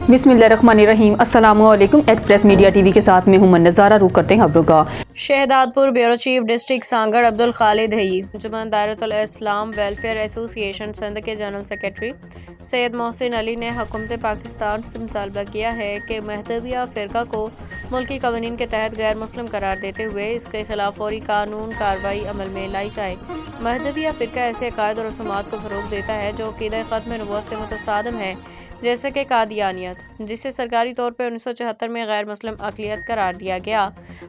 बिस्मिल्लाहिर्रहमानिर्रहीम। अस्सलाम वालेकुम। एक्सप्रेस मीडिया टीवी के साथ में हूं नज़ारा। रुक करते हैं खबरों का। Shahdadpur bureau chief district Sanghar Abdul Khalid हई अंजुमन दायरतुल इस्लाम वेलफेयर एसोसिएशन सिंध के जनरल सेक्रेटरी सैयद मोहसिन अली ने हुकूमत पाकिस्तान से मुतालबा किया है कि महदविया फ़िरका को मुल्की कवानीन के तहत गैर मुस्लिम करार देते हुए इसके खिलाफ फौरी कानून कार्रवाई अमल में लाई जाए। महदविया फ़िरका ऐसे अकायद और रसूमात को फ़रोग़ देता है जो अक़ीदा ख़त्म नबूवत से मुतसादिम है, जैसे कि कादियानियत, जिसे सरकारी तौर पर 1974 में गैर मुस्लिम अक़लियत करार दिया गया।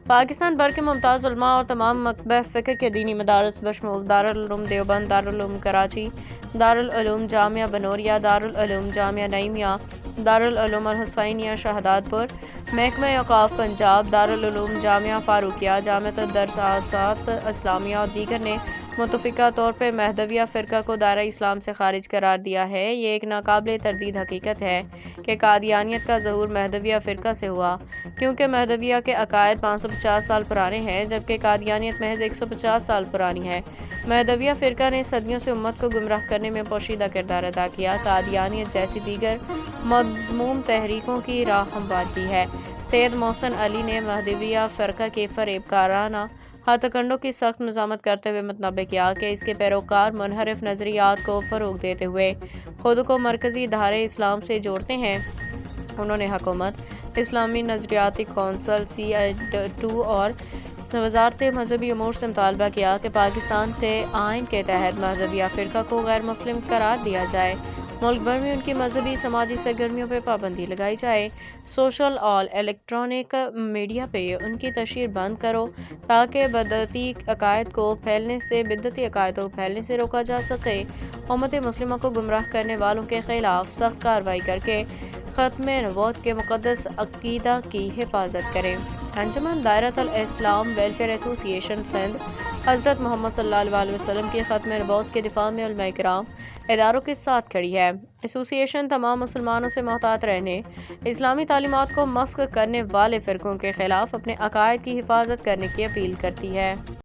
पाकिस्तान भर के मुमताज़ उलमा और तमाम मकतब फ़िक्र के दीनी मदारस बशमूल दारुल उलूम देवबंद, दारुल उलूम कराची, दारुल उलूम जामिया बनोरिया, दारुल उलूम जामिया नईमिया, दारुल उलूम अल हुसैनिया शहदादपुर, महकमा औक़ाफ़ पंजाब, दारुल उलूम जामिया फ़ारूकिया, जामिअत दरसासात इस्लामिया और दीगर ने मुतफ़िक़ा तौर पर महदविया फ़िरका को दायरा इस्लाम से खारिज करार दिया है। ये एक नाकाबिले तरदीद हकीकत है कि कादियानियत का ज़हूर महदविया फ़िरका से हुआ, क्योंकि महदविया के अकायद 550 साल पुराने हैं, जबकि कादियानियत महज 150 साल पुरानी है। महदविया फ़िरका ने सदियों से उम्मत को गुमराह करने में पोशीदा किरदार अदा किया। कादियानियत जैसी दीगर मज़मूम तहरीकों की राह हमवार की है। सैयद मोहसिन अली ने महदविया फ़िरका के फ़रेबकाराना हथकंडों की सख्त मज़ामत करते हुए मुतनब्बे किया कि इसके पैरोकार मुनहरिफ नज़रियात को फ़रोग़ देते हुए खुद को मरकज़ी धारे इस्लाम से जोड़ते हैं। उन्होंने हुकूमत, इस्लामी नज़रियाती कौंसल CI2 और वज़ारत मज़हबी उमूर से मुतालबा किया कि पाकिस्तान के आइन के तहत महदविया फ़िरका को गैर मुस्लिम करार दिया जाए। मुल्क भर में उनकी मजहबी समाजी सरगर्मियों पर पाबंदी लगाई जाए। सोशल और इलेक्ट्रॉनिक मीडिया पे उनकी तशहीर बंद करो, ताकि बिदअती अकायद को फैलने से रोका जा सके। उम्मत मुस्लिमा को गुमराह करने वालों के खिलाफ सख्त कार्रवाई करके ख़त्म नबूवत के मुक़द्दस अक़ीदा की हिफाजत करें। अंजुमन दायरतुल इस्लाम वेलफेयर एसोसिएशन सिंध हज़रत मोहम्मद सल्लल्लाहु अलैहि वसल्लम की ख़त्म नबूवत के दिफा में उलमा इकराम इदारों के साथ खड़ी है। एसोसिएशन तमाम मुसलमानों से मोहतात रहने, इस्लामी तालीमात को मस्ख़ करने वाले फ़िरक़ों के ख़िलाफ़ अपने अकायद की हिफाजत करने की अपील करती है।